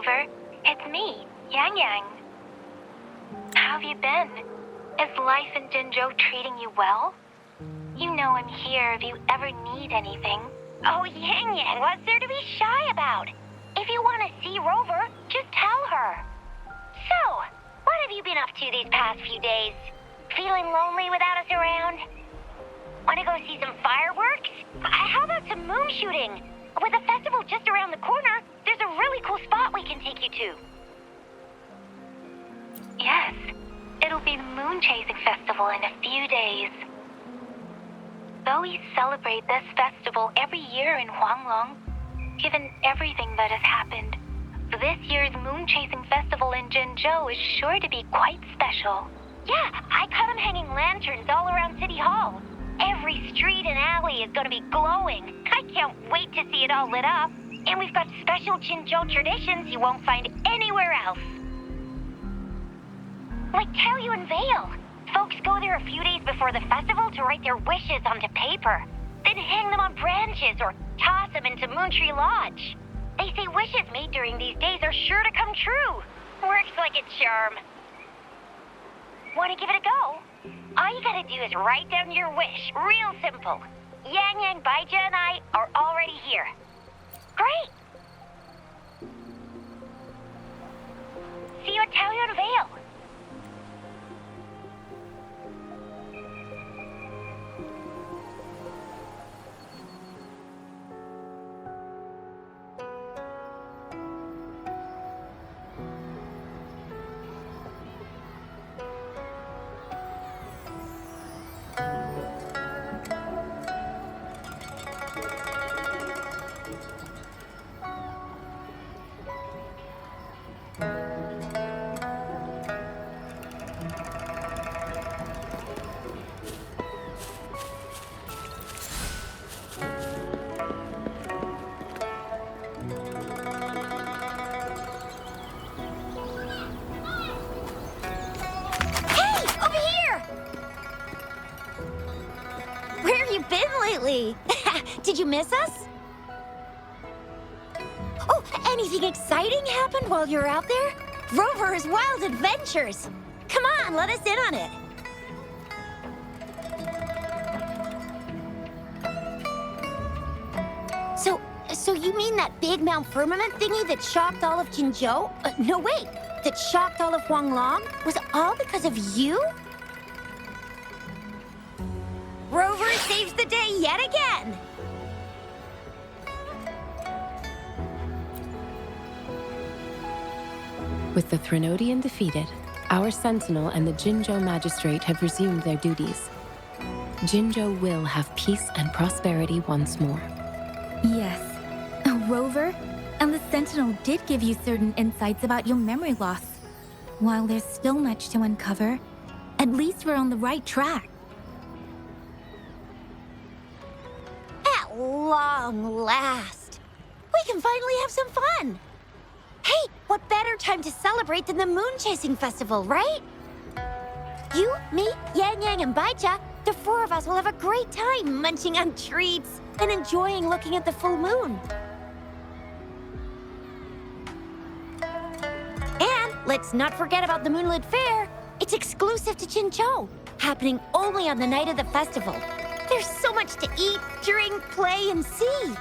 Rover. It's me, Yang Yang. How have you been? Is life in Jinzhou treating you well? You know I'm here if you ever need anything. Oh, Yang Yang, what's there to be shy about? If you want to see Rover, just tell her. So, what have you been up to these past few days? Feeling lonely without us around? Want to go see some fireworks? How about some moon shooting? With the festival just around the corner, there's a really cool spot we can take you to. Yes, it'll be the Moon Chasing Festival in a few days. Though we celebrate this festival every year in Huanglong, given everything that has happened, this year's Moon Chasing Festival in Jinzhou is sure to be quite special. Yeah, I caught them hanging lanterns all around City Hall. Every street and alley is going to be glowing. I can't wait to see it all lit up. And we've got special Jinzhou traditions you won't find anywhere else. Like Taoyuan Vale. Folks go there a few days before the festival to write their wishes onto paper, then hang them on branches or toss them into Moontree Lodge. They say wishes made during these days are sure to come true. Works like a charm. Want to give it a go? All you gotta do is write down your wish. Real simple. Yang Yang, Baija, and I are already here. Great! See you at Taoyuan Vale. Did you miss us? Oh, anything exciting happened while you were out there? Rover's Wild Adventures! Come on, let us in on it! So you mean that big Mount Firmament thingy that shocked all of Jinzhou? No, wait! That shocked all of Huanglong? Was it all because of you? Rover saves the day yet again! With the Threnodian defeated, our Sentinel and the Jinzhou Magistrate have resumed their duties. Jinzhou will have peace and prosperity once more. Yes. Rover, and the Sentinel did give you certain insights about your memory loss. While there's still much to uncover, at least we're on the right track. At long last, we can finally have some fun. Hey, what better time to celebrate than the Moon Chasing Festival, right? You, me, Yang Yang, and Baija, the four of us will have a great time munching on treats and enjoying looking at the full moon. And let's not forget about the Moonlit Fair. It's exclusive to Jinzhou, happening only on the night of the festival. There's so much to eat, drink, play, and see.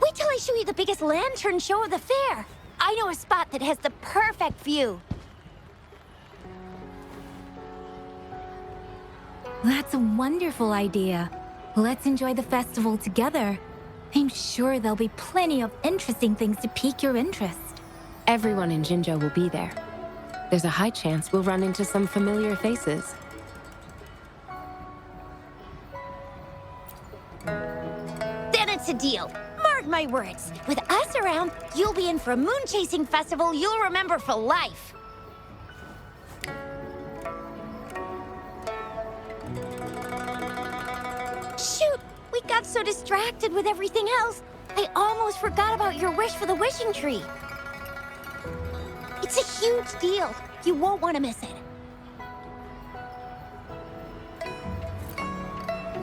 Wait till I show you the biggest lantern show of the fair. I know a spot that has the perfect view. That's a wonderful idea. Let's enjoy the festival together. I'm sure there'll be plenty of interesting things to pique your interest. Everyone in Jinzhou will be there. There's a high chance we'll run into some familiar faces. Then it's a deal. Mark my words. With us around, you'll be in for a moon-chasing festival you'll remember for life. Shoot! We got so distracted with everything else, I almost forgot about your wish for the wishing tree. It's a huge deal. You won't want to miss it.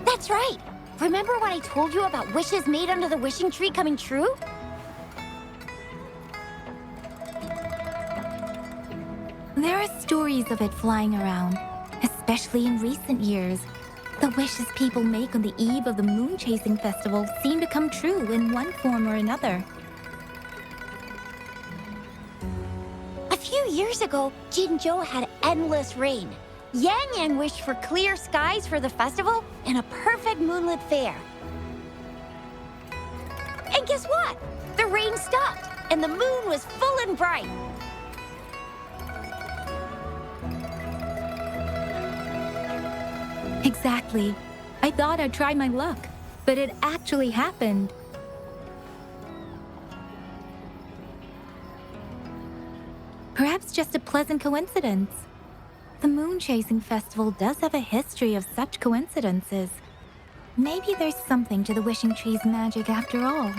That's right. Remember what I told you about wishes made under the wishing tree coming true? There are stories of it flying around, especially in recent years. The wishes people make on the eve of the moon chasing festival seem to come true in one form or another. A few years ago, Jinzhou had endless rain. Yang Yang wished for clear skies for the festival and a perfect moonlit fair. And guess what? The rain stopped, and the moon was full and bright. Exactly. I thought I'd try my luck, but it actually happened. Perhaps just a pleasant coincidence. The moon chasing festival does have a history of such coincidences. Maybe there's something to the wishing tree's magic after all.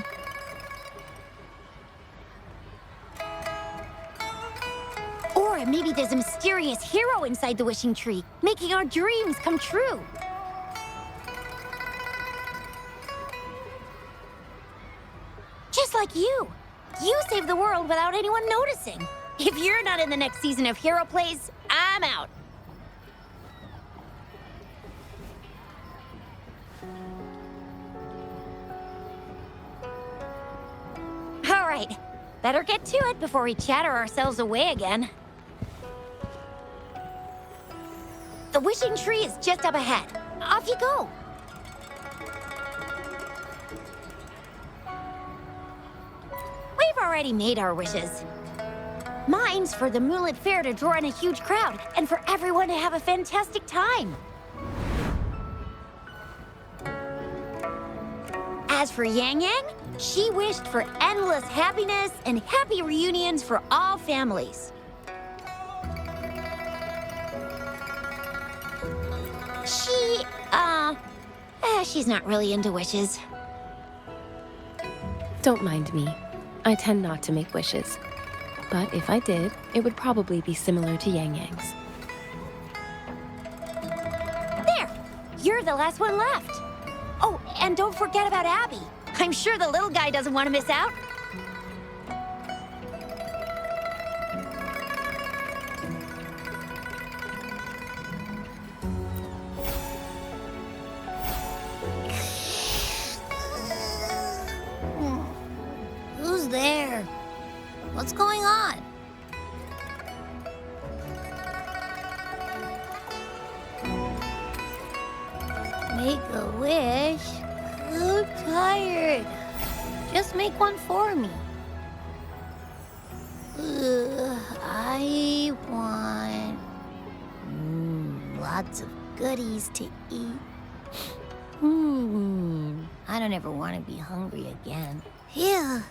Or maybe there's a mysterious hero inside the wishing tree, making our dreams come true. Just like you. You saved the world without anyone noticing. If you're not in the next season of Hero Plays, I'm out. All right, better get to it before we chatter ourselves away again. The wishing tree is just up ahead. Off you go. We've already made our wishes. Mine's for the Moonlit Fair to draw in a huge crowd and for everyone to have a fantastic time. As for Yang Yang, she wished for endless happiness and happy reunions for all families. She's not really into wishes. Don't mind me. I tend not to make wishes. But if I did, it would probably be similar to Yang Yang's. There! You're the last one left. Oh, and don't forget about Abby. I'm sure the little guy doesn't want to miss out. Who's there? What's going on? Make a wish? I'm tired. Just make one for me. I want lots of goodies to eat. I don't ever want to be hungry again. Yeah.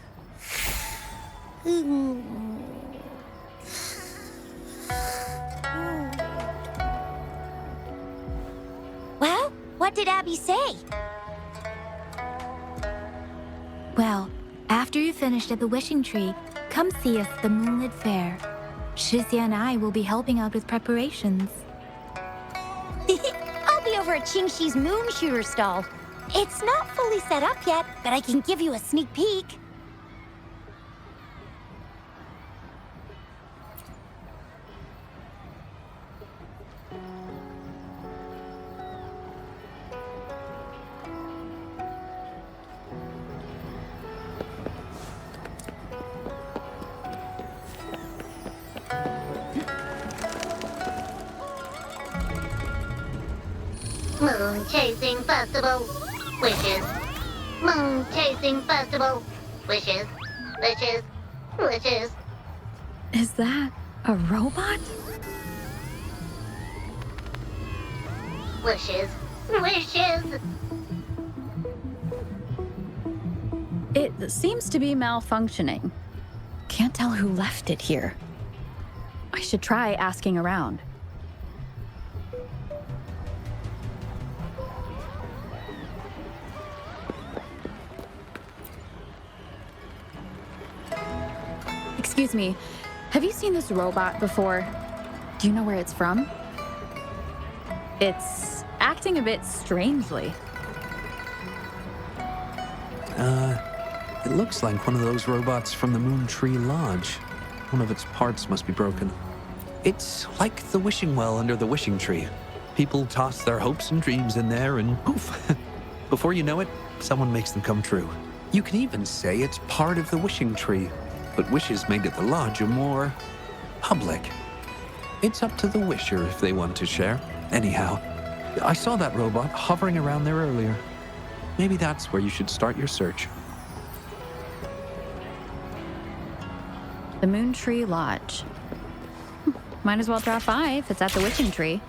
Well, what did Abby say? Well, after you finished at the wishing tree, come see us at the Moonlit Fair. Shizia and I will be helping out with preparations. I'll be over at Qingxi's moon shooter stall. It's not fully set up yet, but I can give you a sneak peek. Moon Chasing Festival. Wishes. Moon Chasing Festival. Wishes. Wishes. Wishes. Is that a robot? Wishes. Wishes. It seems to be malfunctioning. Can't tell who left it here. I should try asking around. Excuse me, have you seen this robot before? Do you know where it's from? It's acting a bit strangely. It looks like one of those robots from the Moon Tree Lodge. One of its parts must be broken. It's like the wishing well under the wishing tree. People toss their hopes and dreams in there and poof. Before you know it, someone makes them come true. You can even say it's part of the wishing tree, but wishes made at the lodge are more public. It's up to the wisher if they want to share. Anyhow, I saw that robot hovering around there earlier. Maybe that's where you should start your search. The Moon Tree Lodge. Might as well drop by if it's at the wishing tree.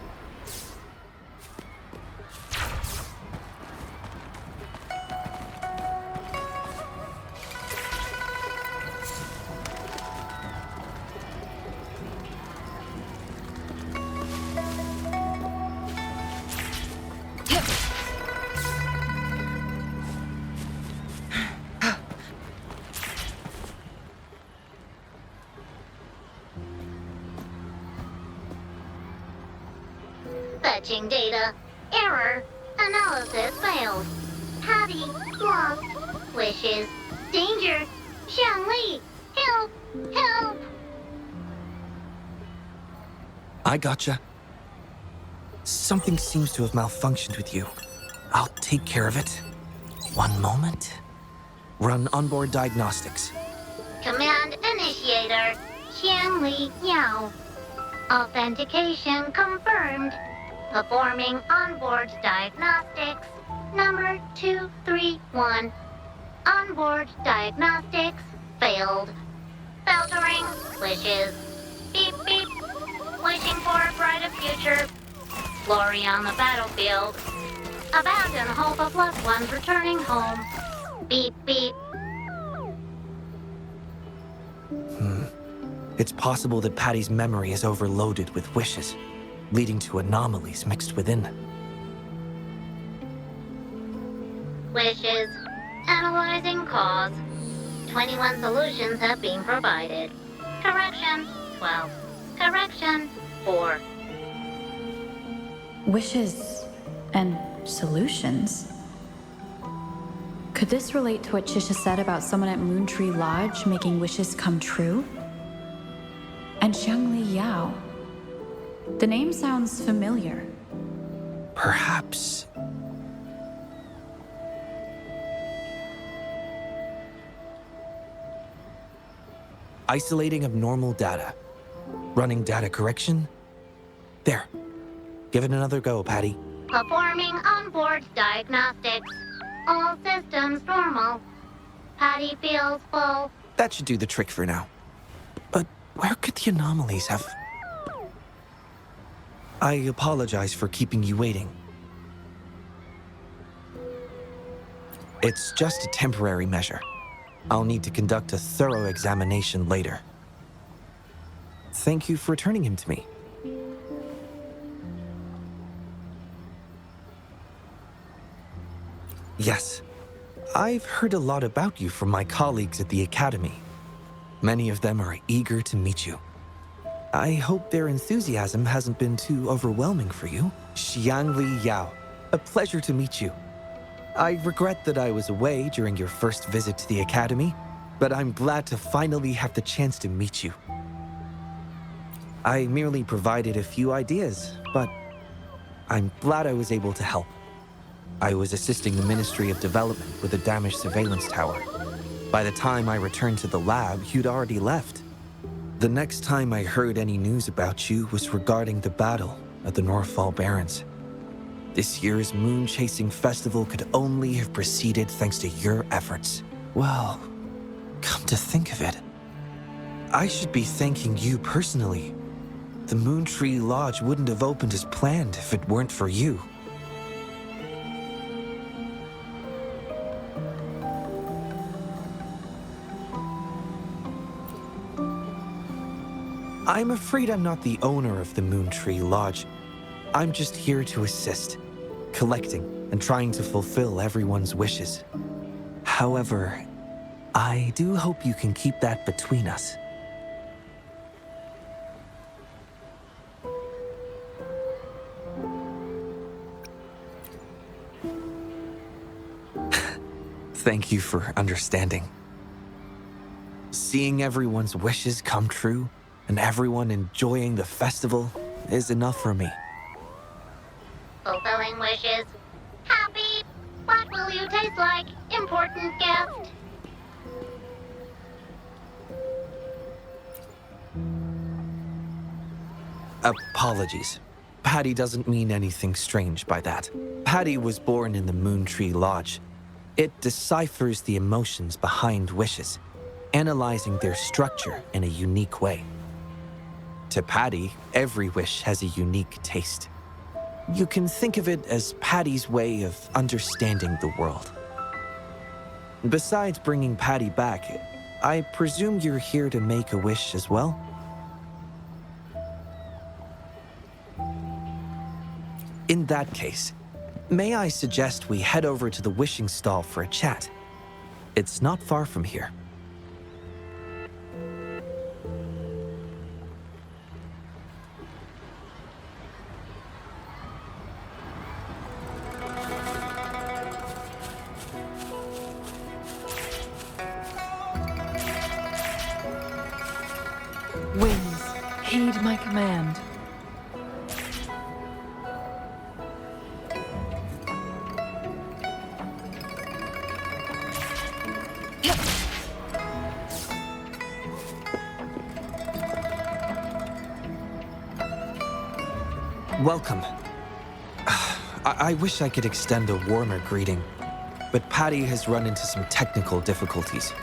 Fetching data. Error. Analysis failed. Patty lost. Wishes. Danger. Xiangli. Help. Help. I gotcha. Something seems to have malfunctioned with you. I'll take care of it. One moment. Run onboard diagnostics. Command initiator. Xiangli Yao. Authentication confirmed. Performing onboard diagnostics. Number 231. Onboard diagnostics failed. Filtering wishes. Beep beep. Wishing for a brighter future. Glory on the battlefield. Abandon hope of loved ones returning home. Beep beep. It's possible that Patty's memory is overloaded with wishes, leading to anomalies mixed within. Wishes. Analyzing cause. 21 solutions have been provided. Correction 12. Correction 4. Wishes and solutions? Could this relate to what Chisha said about someone at Moontree Lodge making wishes come true? And Xiangli Yao. The name sounds familiar. Perhaps. Isolating abnormal data. Running data correction. There. Give it another go, Patty. Performing onboard diagnostics. All systems normal. Patty feels full. That should do the trick for now. But where could the anomalies have... I apologize for keeping you waiting. It's just a temporary measure. I'll need to conduct a thorough examination later. Thank you for returning him to me. Yes, I've heard a lot about you from my colleagues at the Academy. Many of them are eager to meet you. I hope their enthusiasm hasn't been too overwhelming for you. Xiangli Yao, a pleasure to meet you. I regret that I was away during your first visit to the Academy, but I'm glad to finally have the chance to meet you. I merely provided a few ideas, but I'm glad I was able to help. I was assisting the Ministry of Development with a damaged surveillance tower. By the time I returned to the lab, you'd already left. The next time I heard any news about you was regarding the battle at the Northfall Barrens. This year's Moon Chasing Festival could only have proceeded thanks to your efforts. Well, come to think of it, I should be thanking you personally. The Moontree Lodge wouldn't have opened as planned if it weren't for you. I'm afraid I'm not the owner of the Moontree Lodge. I'm just here to assist, collecting and trying to fulfill everyone's wishes. However, I do hope you can keep that between us. Thank you for understanding. Seeing everyone's wishes come true and everyone enjoying the festival is enough for me. Fulfilling wishes. Happy. What will you taste like? Important guest. Apologies. Patty doesn't mean anything strange by that. Patty was born in the Moon Tree Lodge. It deciphers the emotions behind wishes, analyzing their structure in a unique way. To Patty, every wish has a unique taste. You can think of it as Patty's way of understanding the world. Besides bringing Patty back, I presume you're here to make a wish as well? In that case, may I suggest we head over to the wishing stall for a chat? It's not far from here. Winds, heed my command. Welcome. I wish I could extend a warmer greeting, but Patty has run into some technical difficulties.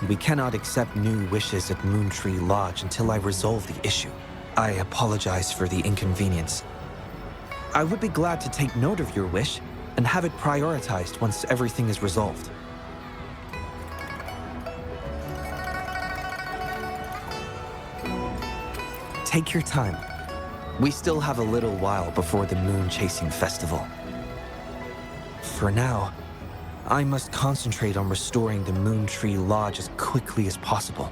We cannot accept new wishes at Moon Tree Lodge until I resolve the issue. I apologize for the inconvenience. I would be glad to take note of your wish and have it prioritized once everything is resolved. Take your time. We still have a little while before the Moon Chasing Festival. For now, I must concentrate on restoring the Moon Tree Lodge as quickly as possible.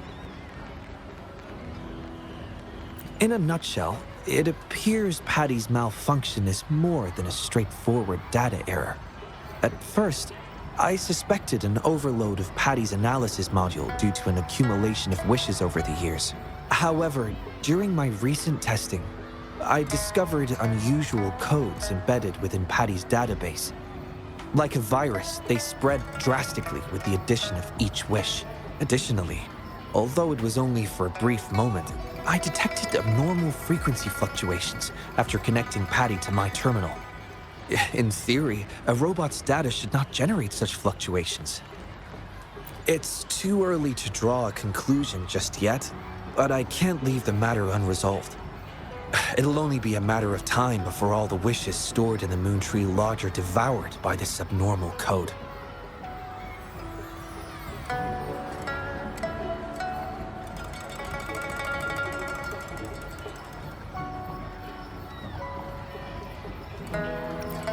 In a nutshell, it appears Patty's malfunction is more than a straightforward data error. At first, I suspected an overload of Patty's analysis module due to an accumulation of wishes over the years. However, during my recent testing, I discovered unusual codes embedded within Patty's database. Like a virus, they spread drastically with the addition of each wish. Additionally, although it was only for a brief moment, I detected abnormal frequency fluctuations after connecting Patty to my terminal. In theory, a robot's data should not generate such fluctuations. It's too early to draw a conclusion just yet, but I can't leave the matter unresolved. It'll only be a matter of time before all the wishes stored in the Moon Tree Lodge are devoured by this abnormal code.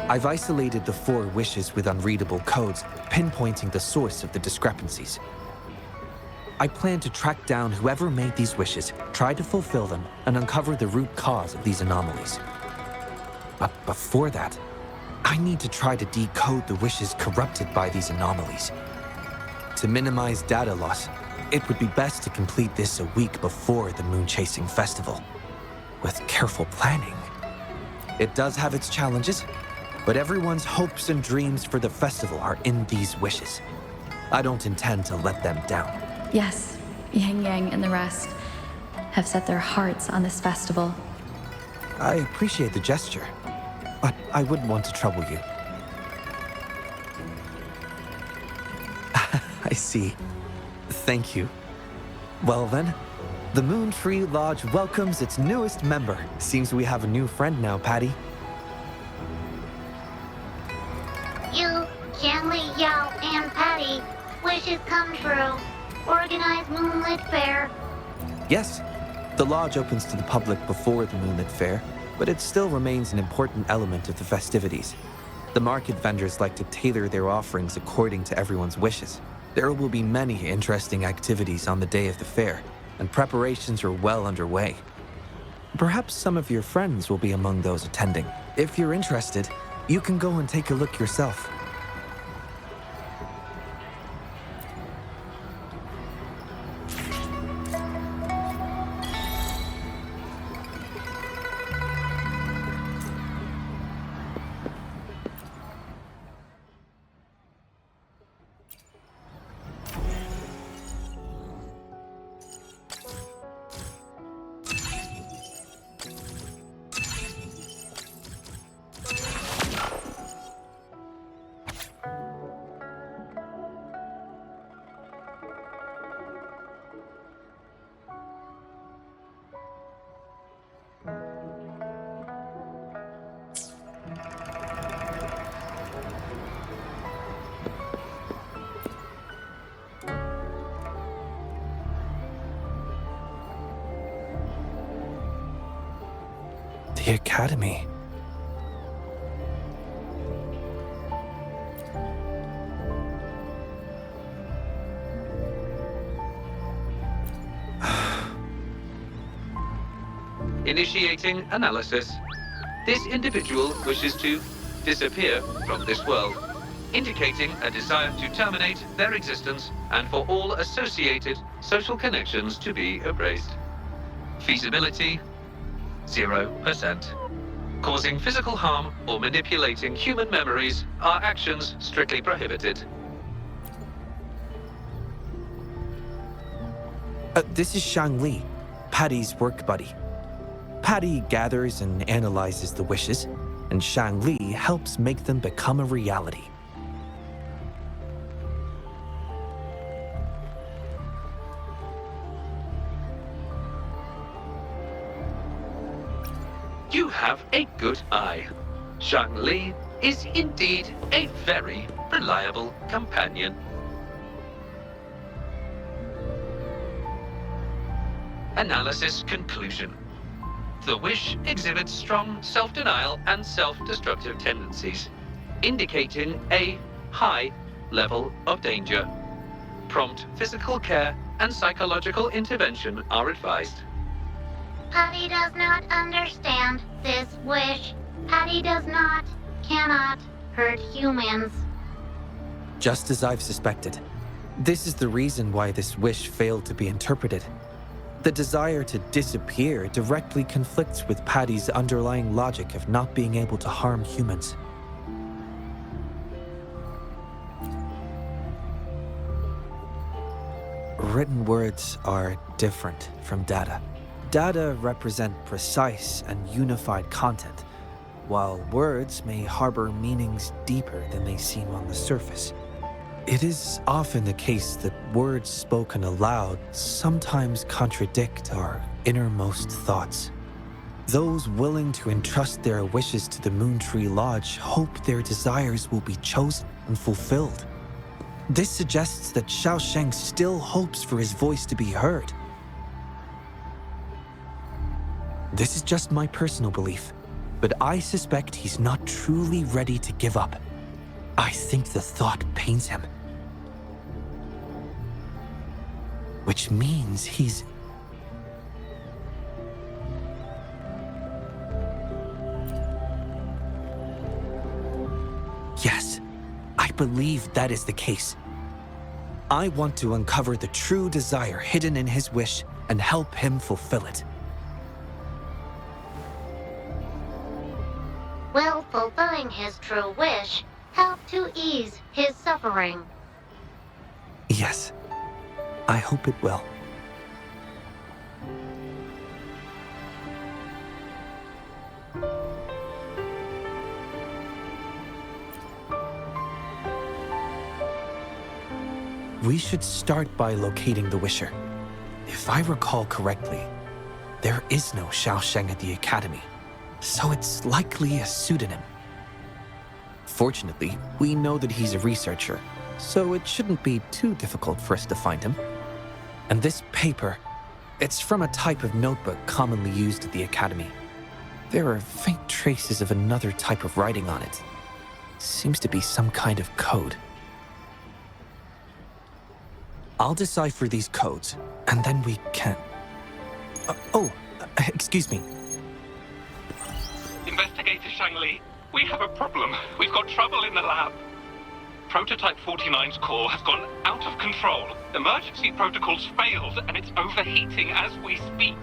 I've isolated the 4 wishes with unreadable codes, pinpointing the source of the discrepancies. I plan to track down whoever made these wishes, try to fulfill them, and uncover the root cause of these anomalies. But before that, I need to try to decode the wishes corrupted by these anomalies. To minimize data loss, it would be best to complete this a week before the Moon Chasing Festival. With careful planning. It does have its challenges, but everyone's hopes and dreams for the festival are in these wishes. I don't intend to let them down. Yes, Yang Yang and the rest have set their hearts on this festival. I appreciate the gesture, but I wouldn't want to trouble you. I see. Thank you. Well then, the Moon Tree Lodge welcomes its newest member. Seems we have a new friend now, Patty. You, Jianli, Yao, and Patty. Wishes come true. Organize Moonlit Fair. Yes, the lodge opens to the public before the Moonlit Fair, but it still remains an important element of the festivities. The market vendors like to tailor their offerings according to everyone's wishes. There will be many interesting activities on the day of the fair, and preparations are well underway. Perhaps some of your friends will be among those attending. If you're interested, you can go and take a look yourself. The Academy. Initiating analysis. This individual wishes to disappear from this world, indicating a desire to terminate their existence and for all associated social connections to be erased. Feasibility, 0%. Causing physical harm or manipulating human memories are actions strictly prohibited. This is Shang Li, Patty's work buddy. Patty gathers and analyzes the wishes, and Shang Li helps make them become a reality. You have a good eye. Shang Li is indeed a very reliable companion. Analysis conclusion. The wish exhibits strong self-denial and self-destructive tendencies, indicating a high level of danger. Prompt physical care and psychological intervention are advised. Patty does not understand this wish. Patty cannot hurt humans. Just as I've suspected. This is the reason why this wish failed to be interpreted. The desire to disappear directly conflicts with Patty's underlying logic of not being able to harm humans. Written words are different from data. Data represent precise and unified content, while words may harbor meanings deeper than they seem on the surface. It is often the case that words spoken aloud sometimes contradict our innermost thoughts. Those willing to entrust their wishes to the Moontree Lodge hope their desires will be chosen and fulfilled. This suggests that Xiaosheng still hopes for his voice to be heard. This is just my personal belief, but I suspect he's not truly ready to give up. I think the thought pains him. Which means he's... Yes, I believe that is the case. I want to uncover the true desire hidden in his wish and help him fulfill it. Will fulfilling his true wish help to ease his suffering? Yes, I hope it will. We should start by locating the Wisher. If I recall correctly, there is no Xiaosheng at the Academy, so it's likely a pseudonym. Fortunately, we know that he's a researcher, so it shouldn't be too difficult for us to find him. And this paper, it's from a type of notebook commonly used at the Academy. There are faint traces of another type of writing on it. Seems to be some kind of code. I'll decipher these codes, and then we can... excuse me. Investigator Shang Li, we have a problem. We've got trouble in the lab. Prototype 49's core has gone out of control. Emergency protocols failed, and it's overheating as we speak.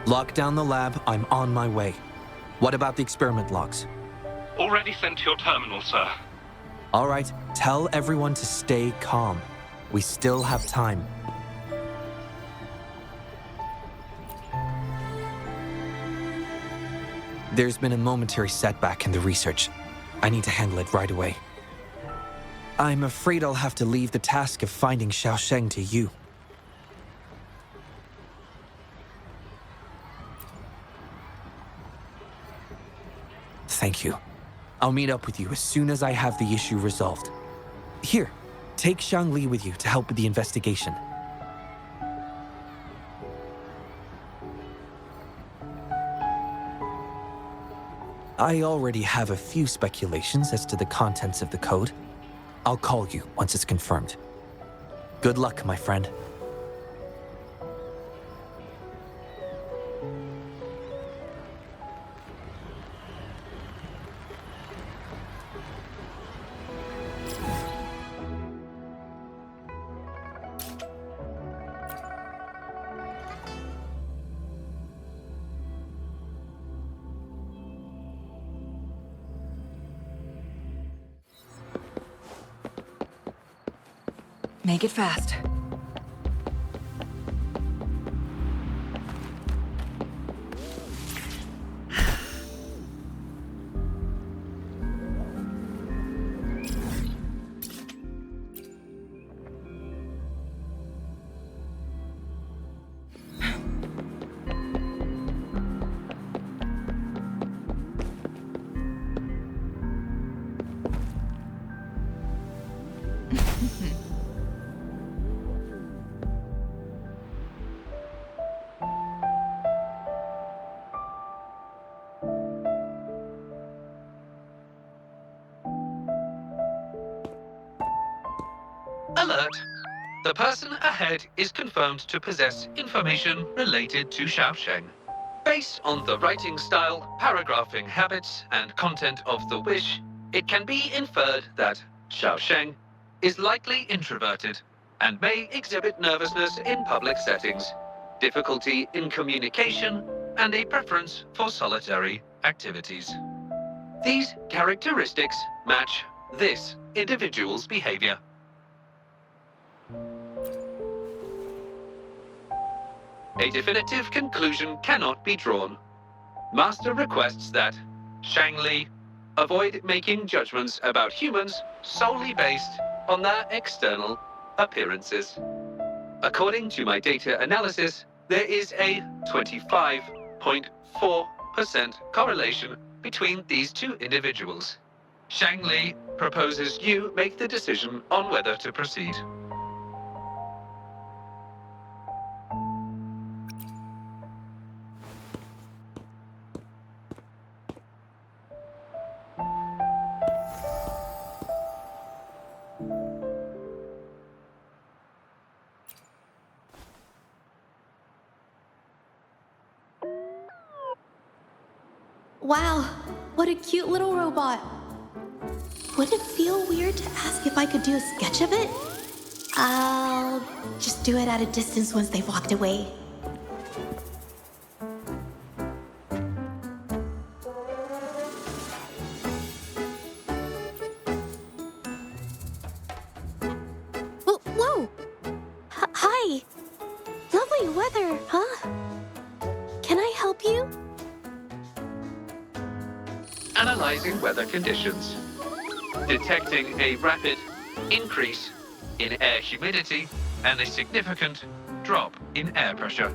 Lock down the lab. I'm on my way. What about the experiment logs? Already sent to your terminal, sir. All right, tell everyone to stay calm. We still have time. There's been a momentary setback in the research. I need to handle it right away. I'm afraid I'll have to leave the task of finding Xiaosheng to you. Thank you. I'll meet up with you as soon as I have the issue resolved. Here, take Shang Li with you to help with the investigation. I already have a few speculations as to the contents of the code. I'll call you once it's confirmed. Good luck, my friend. Make it fast. Alert! The person ahead is confirmed to possess information related to Xiaosheng. Based on the writing style, paragraphing habits, and content of the wish, it can be inferred that Xiaosheng is likely introverted and may exhibit nervousness in public settings, difficulty in communication, and a preference for solitary activities. These characteristics match this individual's behavior. A definitive conclusion cannot be drawn. Master requests that Shang Li avoid making judgments about humans solely based on their external appearances. According to my data analysis, there is a 25.4% correlation between these two individuals. Shang Li proposes you make the decision on whether to proceed. Wow, what a cute little robot. Would it feel weird to ask if I could do a sketch of it? I'll just do it at a distance once they've walked away. Whoa! Hi! Lovely weather, huh? Can I help you? Analyzing weather conditions. Detecting a rapid increase in air humidity and a significant drop in air pressure.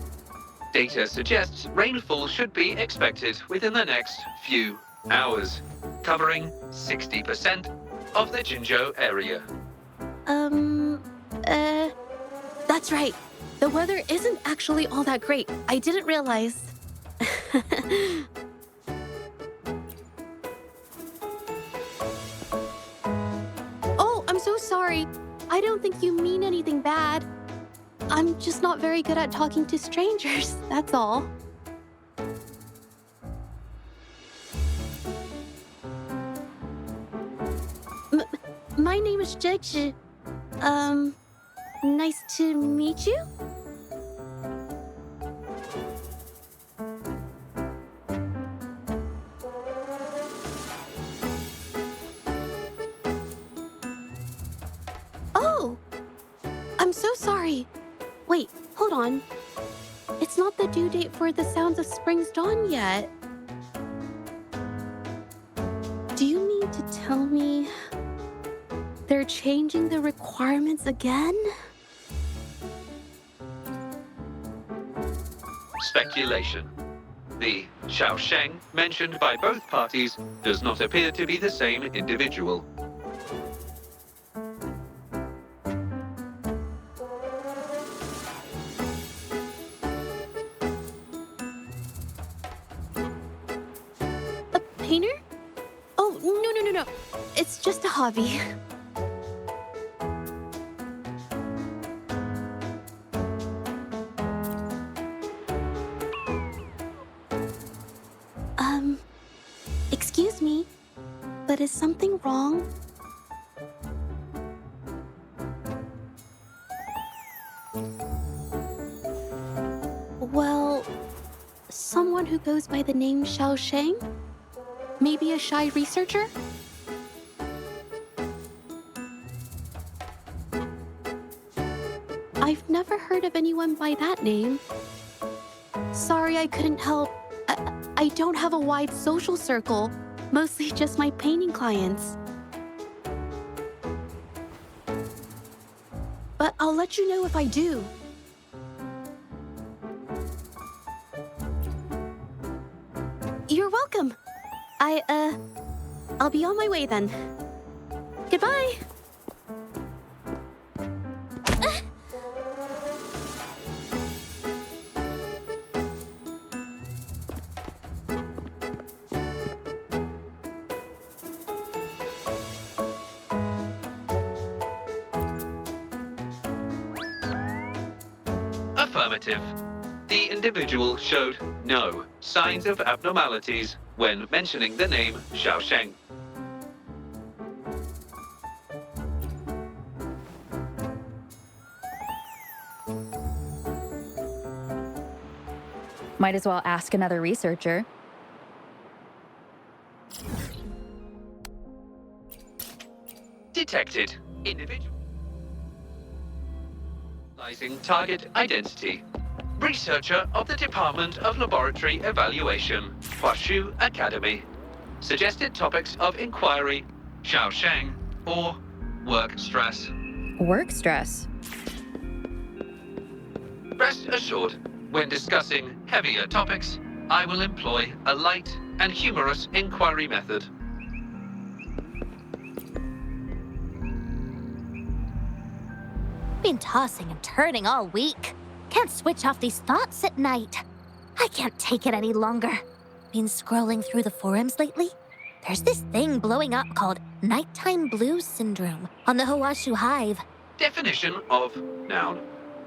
Data suggests rainfall should be expected within the next few hours, covering 60% of the Jinzhou area. That's right. The weather isn't actually all that great. I didn't realize. Oh, I'm so sorry. I don't think you mean anything bad. I'm just not very good at talking to strangers, that's all. My name is Jexi. Nice to meet you? Oh! I'm so sorry. Wait, hold on. It's not the due date for The Sounds of Spring's Dawn yet. Do you mean to tell me they're changing the requirements again? Speculation. The Xiaosheng mentioned by both parties does not appear to be the same individual. painter? Oh, no. It's just a hobby. Excuse me, but is something wrong? Well, someone who goes by the name Xiao Sheng? Maybe a shy researcher? I've never heard of anyone by that name. Sorry I couldn't help. I don't have a wide social circle, mostly just my painting clients. But I'll let you know if I do. You're welcome. I'll be on my way then. Goodbye. Affirmative. The individual showed no signs of abnormalities when mentioning the name Xiao Sheng. Might as well ask another researcher. Detected. Individual. Target identity. Researcher of the Department of Laboratory Evaluation, Huashu Academy. Suggested topics of inquiry, Xiao Sheng, or work stress. Work stress? Rest assured, when discussing heavier topics, I will employ a light and humorous inquiry method. Been tossing and turning all week. Can't switch off these thoughts at night. I can't take it any longer. Been scrolling through the forums lately? There's this thing blowing up called nighttime blues syndrome on the Hawashu Hive. Definition of noun.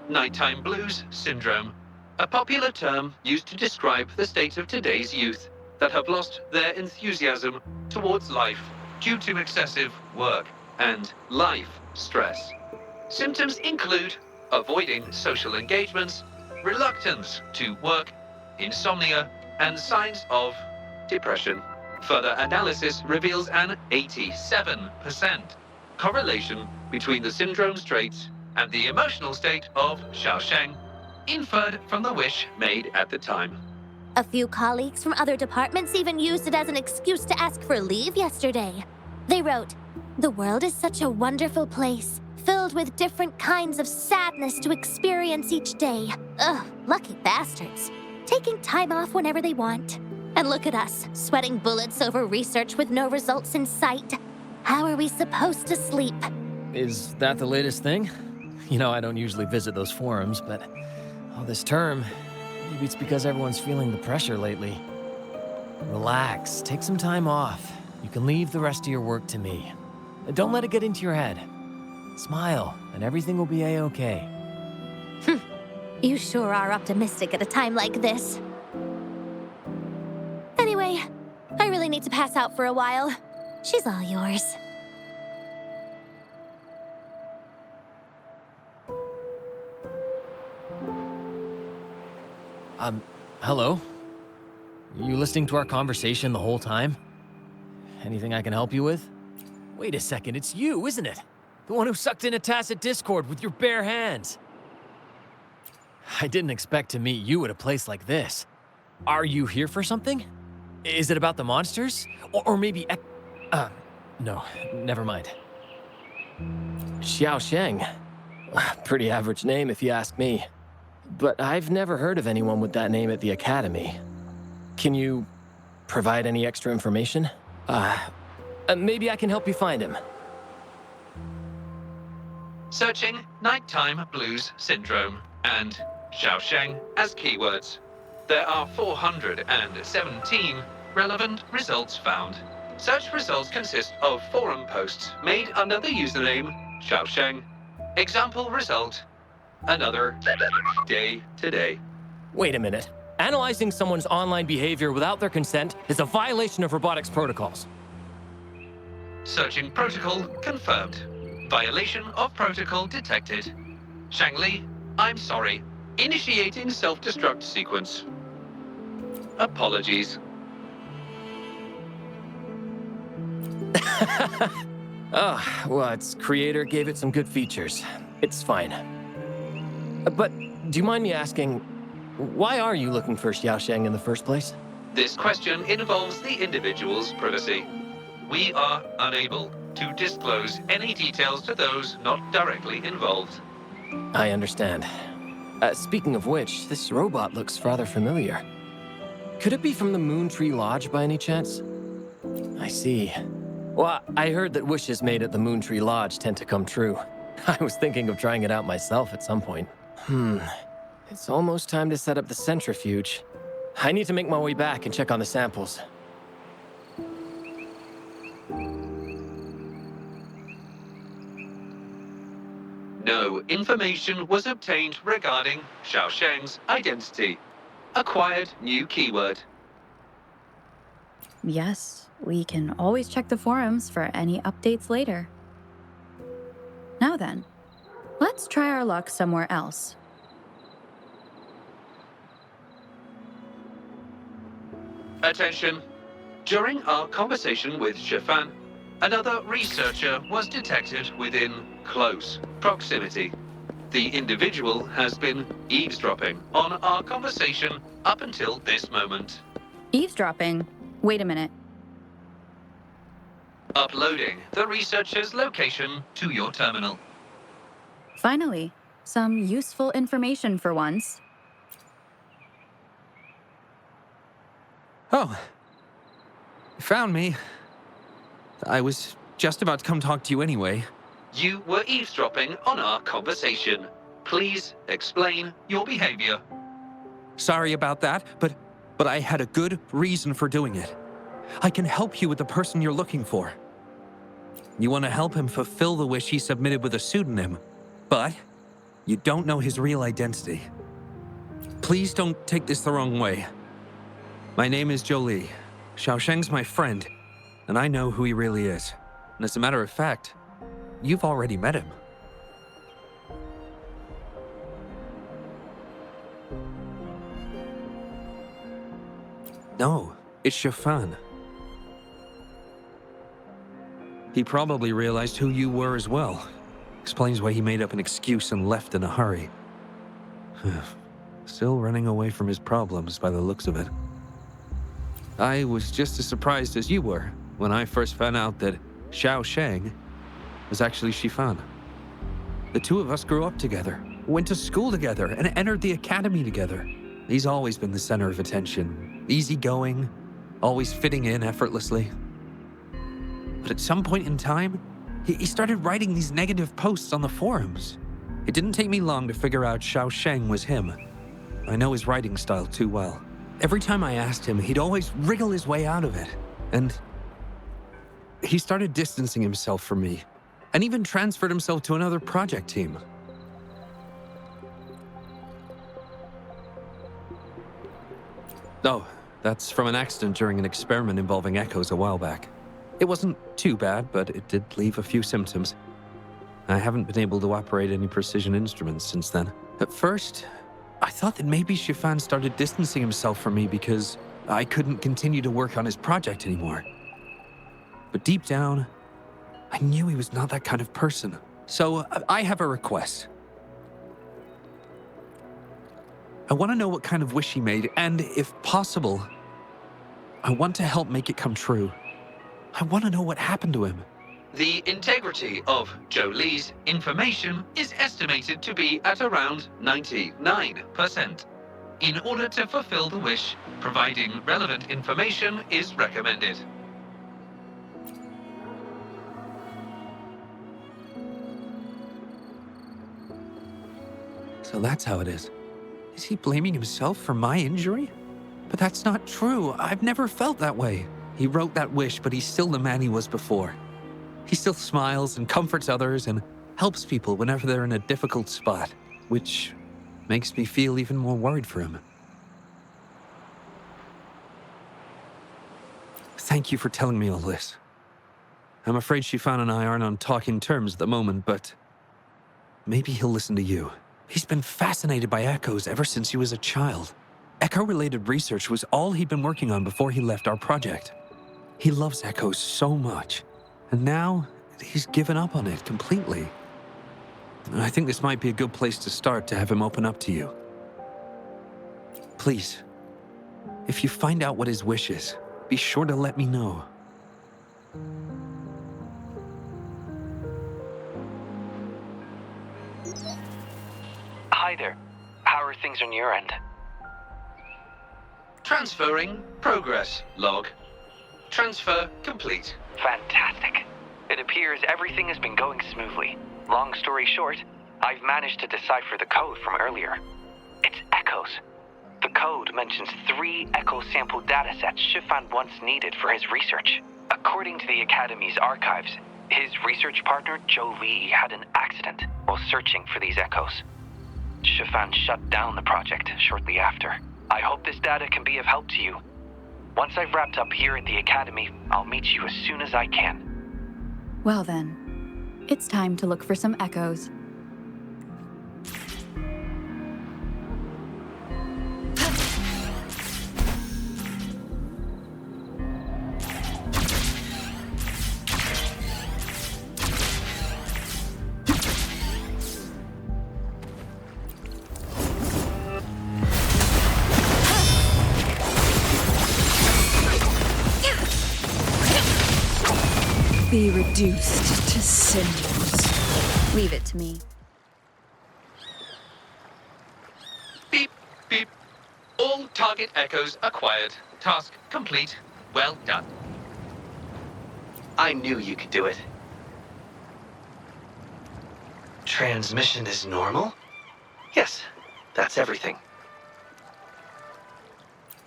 Nighttime blues syndrome. A popular term used to describe the state of today's youth that have lost their enthusiasm towards life due to excessive work and life stress. Symptoms include avoiding social engagements, reluctance to work, insomnia, and signs of depression. Further analysis reveals an 87% correlation between the syndrome's traits and the emotional state of Xiao Sheng, inferred from the wish made at the time. A few colleagues from other departments even used it as an excuse to ask for leave yesterday. They wrote, "The world is such a wonderful place, filled with different kinds of sadness to experience each day. Ugh, lucky bastards. Taking time off whenever they want. And look at us, sweating bullets over research with no results in sight. How are we supposed to sleep?" Is that the latest thing? You know, I don't usually visit those forums, but this term, maybe it's because everyone's feeling the pressure lately. Relax, take some time off. You can leave the rest of your work to me. And don't let it get into your head. Smile, and everything will be a-okay. You sure are optimistic at a time like this. Anyway, I really need to pass out for a while. She's all yours. Hello? You listening to our conversation the whole time? Anything I can help you with? Wait a second, it's you, isn't it? The one who sucked in a tacit discord with your bare hands. I didn't expect to meet you at a place like this. Are you here for something? Is it about the monsters? Or maybe no, never mind. Xiao Sheng. Pretty average name if you ask me. But I've never heard of anyone with that name at the Academy. Can you provide any extra information? Maybe I can help you find him. Searching nighttime blues syndrome and Xiao Sheng as keywords. There are 417 relevant results found. Such results consist of forum posts made under the username Xiaosheng. Example result, another day today. Wait a minute. Analyzing someone's online behavior without their consent is a violation of robotics protocols. Searching protocol confirmed. Violation of protocol detected. Shangli, I'm sorry. Initiating self-destruct sequence. Apologies. Oh, well, its creator gave it some good features. It's fine. But do you mind me asking, why are you looking for Xiaosheng in the first place? This question involves the individual's privacy. We are unable to disclose any details to those not directly involved. I understand. Speaking of which, this robot looks rather familiar. Could it be from the Moon Tree Lodge by any chance? I see. Well, I heard that wishes made at the Moon Tree Lodge tend to come true. I was thinking of trying it out myself at some point. It's almost time to set up the centrifuge. I need to make my way back and check on the samples. No information was obtained regarding Xiaosheng's identity. Acquired new keyword. Yes, we can always check the forums for any updates later. Now then, let's try our luck somewhere else. Attention. During our conversation with Shifan, another researcher was detected within close proximity. The individual has been eavesdropping on our conversation up until this moment. Eavesdropping? Wait a minute. Uploading the researcher's location to your terminal. Finally, some useful information for once. Oh. You found me. I was just about to come talk to you anyway. You were eavesdropping on our conversation. Please explain your behavior. Sorry about that, but I had a good reason for doing it. I can help you with the person you're looking for. You want to help him fulfill the wish he submitted with a pseudonym, but you don't know his real identity. Please don't take this the wrong way. My name is Jolie. Xiaosheng's my friend, and I know who he really is. And as a matter of fact, you've already met him. No, it's Shifan. He probably realized who you were as well. Explains why he made up an excuse and left in a hurry. Still running away from his problems by the looks of it. I was just as surprised as you were when I first found out that Xiaosheng was actually Shifan. The two of us grew up together, went to school together, and entered the academy together. He's always been the center of attention, easygoing, always fitting in effortlessly. But at some point in time, he started writing these negative posts on the forums. It didn't take me long to figure out Xiaosheng was him. I know his writing style too well. Every time I asked him, he'd always wriggle his way out of it. And he started distancing himself from me, and even transferred himself to another project team. Oh, that's from an accident during an experiment involving echoes a while back. It wasn't too bad, but it did leave a few symptoms. I haven't been able to operate any precision instruments since then. At first, I thought that maybe Shifan started distancing himself from me because I couldn't continue to work on his project anymore. But deep down, I knew he was not that kind of person. So I have a request. I want to know what kind of wish he made, and if possible, I want to help make it come true. I want to know what happened to him. The integrity of Jolie's information is estimated to be at around 99%. In order to fulfill the wish, providing relevant information is recommended. So that's how it is. Is he blaming himself for my injury? But that's not true. I've never felt that way. He wrote that wish, but he's still the man he was before. He still smiles and comforts others and helps people whenever they're in a difficult spot, which makes me feel even more worried for him. Thank you for telling me all this. I'm afraid Shifan and I aren't on talking terms at the moment, but maybe he'll listen to you. He's been fascinated by echoes ever since he was a child. Echo-related research was all he'd been working on before he left our project. He loves echoes so much, and now he's given up on it completely. I think this might be a good place to start to have him open up to you. Please, if you find out what his wish is, be sure to let me know. Hi there. How are things on your end? Transferring progress log. Transfer complete. Fantastic. It appears everything has been going smoothly. Long story short, I've managed to decipher the code from earlier. It's echoes. The code mentions 3 echo sample datasets Shifan once needed for his research. According to the Academy's archives, his research partner, Joe Lee, had an accident while searching for these echoes. Shifan shut down the project shortly after. I hope this data can be of help to you. Once I've wrapped up here at the Academy, I'll meet you as soon as I can. Well then, it's time to look for some echoes. Be reduced to cinders. Leave it to me. Beep, beep. All target echoes acquired. Task complete. Well done. I knew you could do it. Transmission is normal? Yes, that's everything.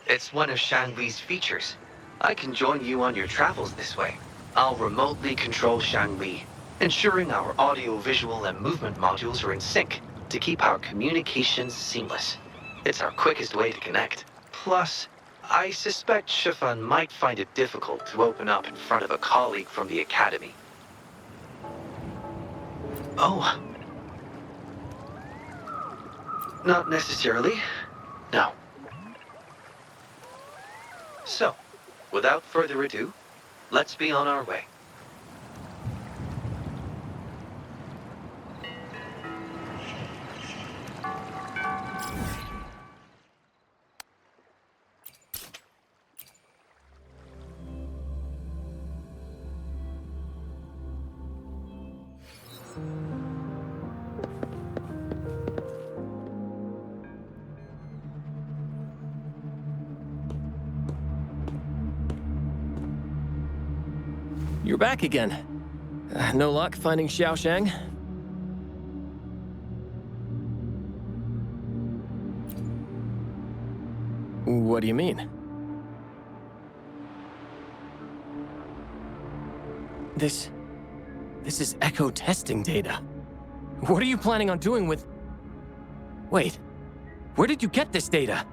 It's one of Shanli's features. I can join you on your travels this way. I'll remotely control Shanli, ensuring our audio, visual, and movement modules are in sync to keep our communications seamless. It's our quickest way to connect. Plus, I suspect Shifan might find it difficult to open up in front of a colleague from the Academy. Oh. Not necessarily. No. So, without further ado, let's be on our way. You're back again. No luck finding Xiaoshang? What do you mean? This is echo testing data. What are you planning on doing with... Wait, where did you get this data?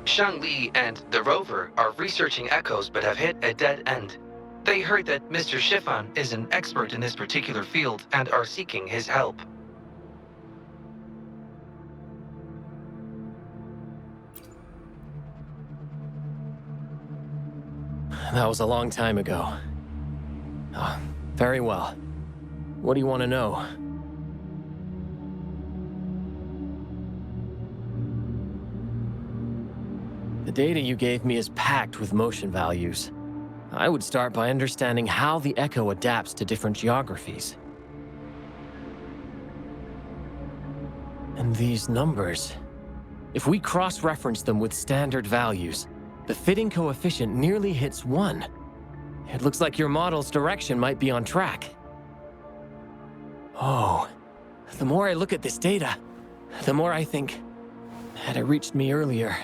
Shanli and the rover are researching echoes but have hit a dead end. They heard that Mr. Shifan is an expert in this particular field and are seeking his help. That was a long time ago. Oh, very well. What do you want to know? The data you gave me is packed with motion values. I would start by understanding how the echo adapts to different geographies. And these numbers, if we cross-reference them with standard values, the fitting coefficient nearly hits 1. It looks like your model's direction might be on track. Oh, The more I look at this data, the more I think, had it reached me earlier,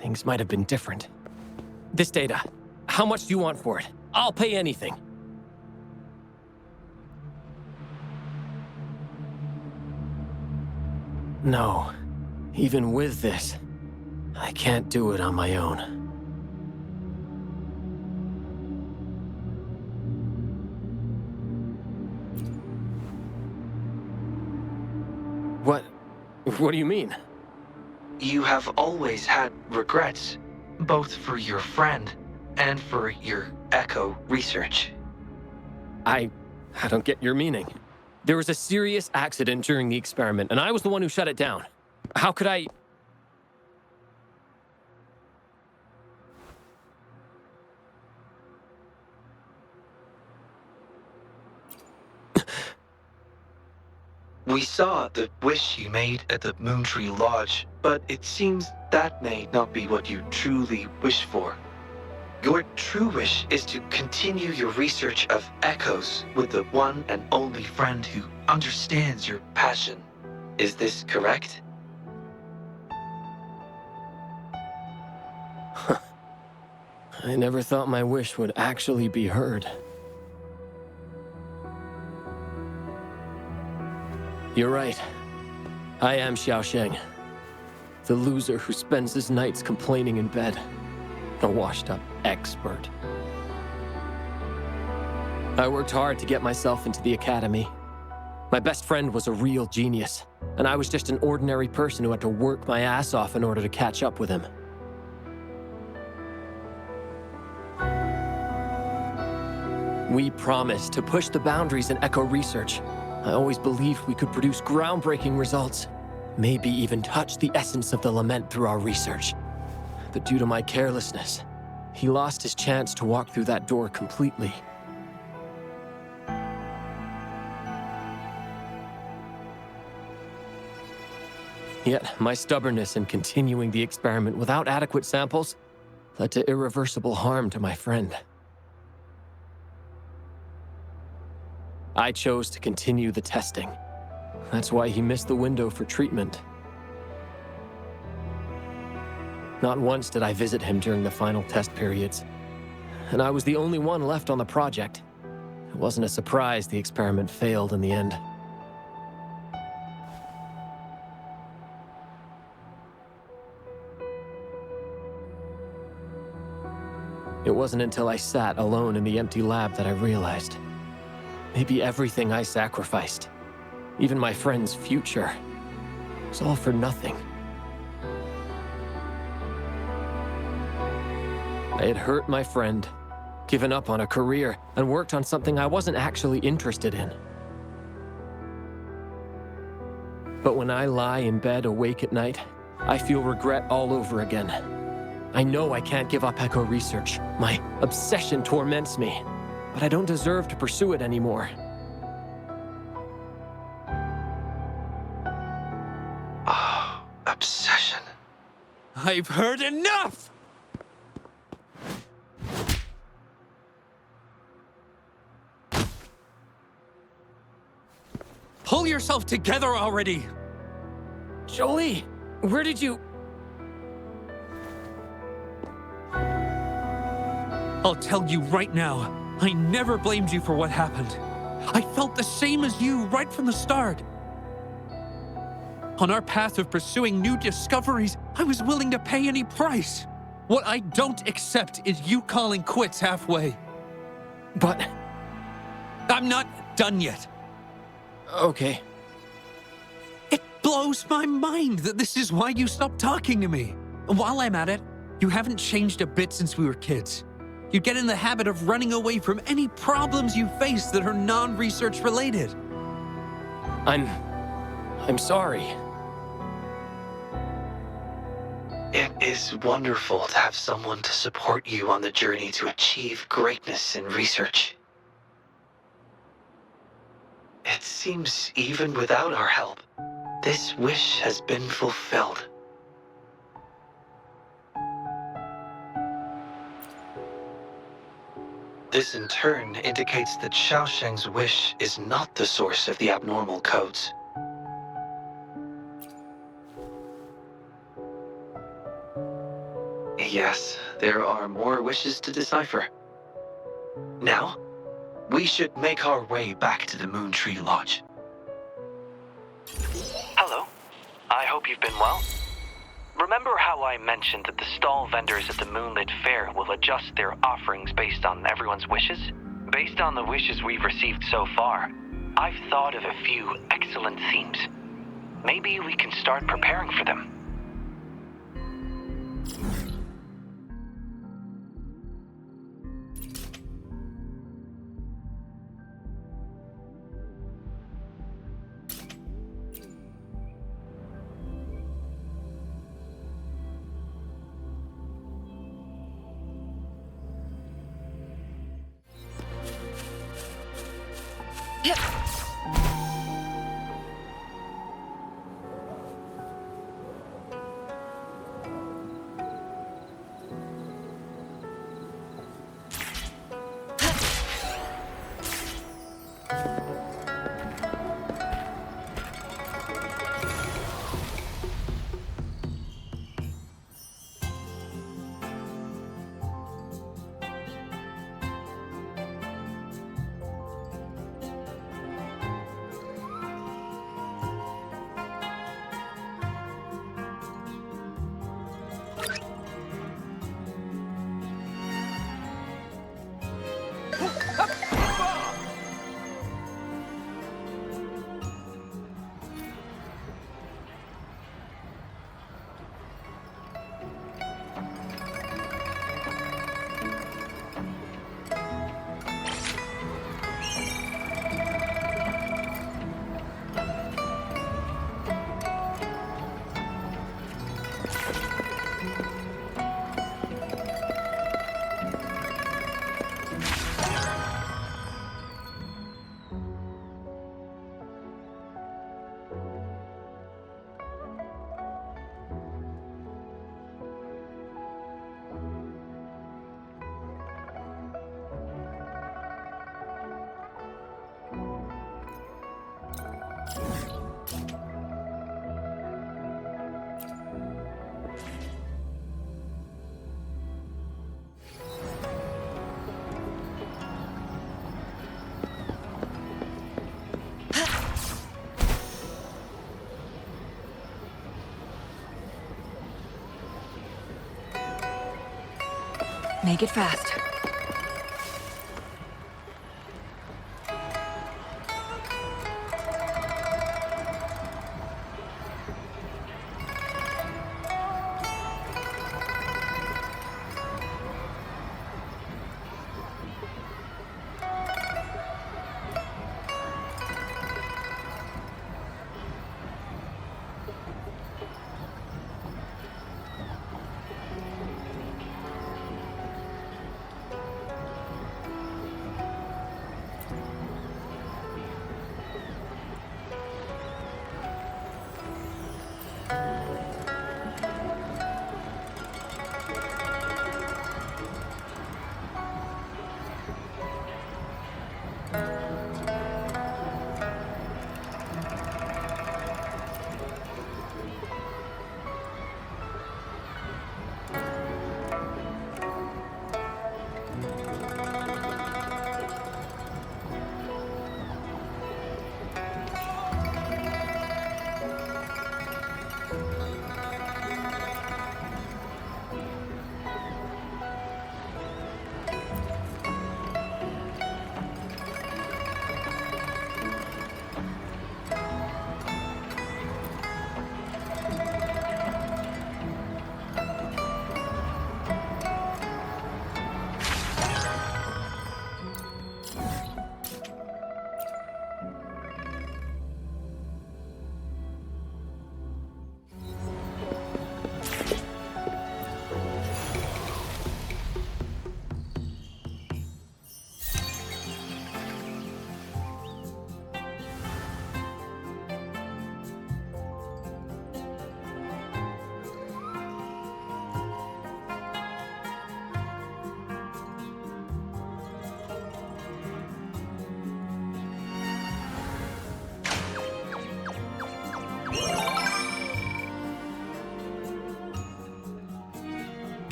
things might have been different. This data, how much do you want for it? I'll pay anything. No, even with this, I can't do it on my own. What do you mean? You have always had regrets, both for your friend and for your Echo research. I don't get your meaning. There was a serious accident during the experiment, and I was the one who shut it down. How could I... We saw the wish you made at the Moontree Lodge, but it seems that may not be what you truly wish for. Your true wish is to continue your research of echoes with the one and only friend who understands your passion. Is this correct? I never thought my wish would actually be heard. You're right. I am Xiaosheng. The loser who spends his nights complaining in bed. A washed-up expert. I worked hard to get myself into the academy. My best friend was a real genius, and I was just an ordinary person who had to work my ass off in order to catch up with him. We promised to push the boundaries in echo research. I always believed we could produce groundbreaking results, maybe even touch the essence of the lament through our research. But due to my carelessness, he lost his chance to walk through that door completely. Yet, my stubbornness in continuing the experiment without adequate samples led to irreversible harm to my friend. I chose to continue the testing. That's why he missed the window for treatment. Not once did I visit him during the final test periods, and I was the only one left on the project. It wasn't a surprise the experiment failed in the end. It wasn't until I sat alone in the empty lab that I realized. Maybe everything I sacrificed, even my friend's future, was all for nothing. I had hurt my friend, given up on a career, and worked on something I wasn't actually interested in. But when I lie in bed awake at night, I feel regret all over again. I know I can't give up echo research. My obsession torments me, but I don't deserve to pursue it anymore. Oh, obsession. I've heard enough! Pull yourself together already! Jolie, where did you... I'll tell you right now, I never blamed you for what happened. I felt the same as you right from the start. On our path of pursuing new discoveries, I was willing to pay any price. What I don't accept is you calling quits halfway. But... I'm not done yet. Okay. It blows my mind that this is why you stopped talking to me. And while I'm at it, you haven't changed a bit since we were kids. You get in the habit of running away from any problems you face that are non-research related. I'm sorry. It is wonderful to have someone to support you on the journey to achieve greatness in research. It seems even without our help, this wish has been fulfilled. This in turn indicates that Xiaosheng's wish is not the source of the abnormal codes. Yes, there are more wishes to decipher. Now, we should make our way back to the Moon Tree Lodge. Hello. I hope you've been well. Remember how I mentioned that the stall vendors at the Moonlit Fair will adjust their offerings based on everyone's wishes? Based on the wishes we've received so far, I've thought of a few excellent themes. Maybe we can start preparing for them. Make it fast.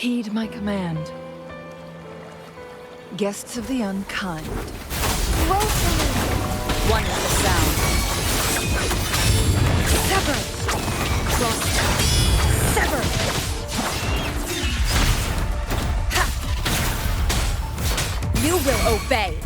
Heed my command. Guests of the unkind. One is the sound. Sever! Cross. Sever! Ha! You will obey!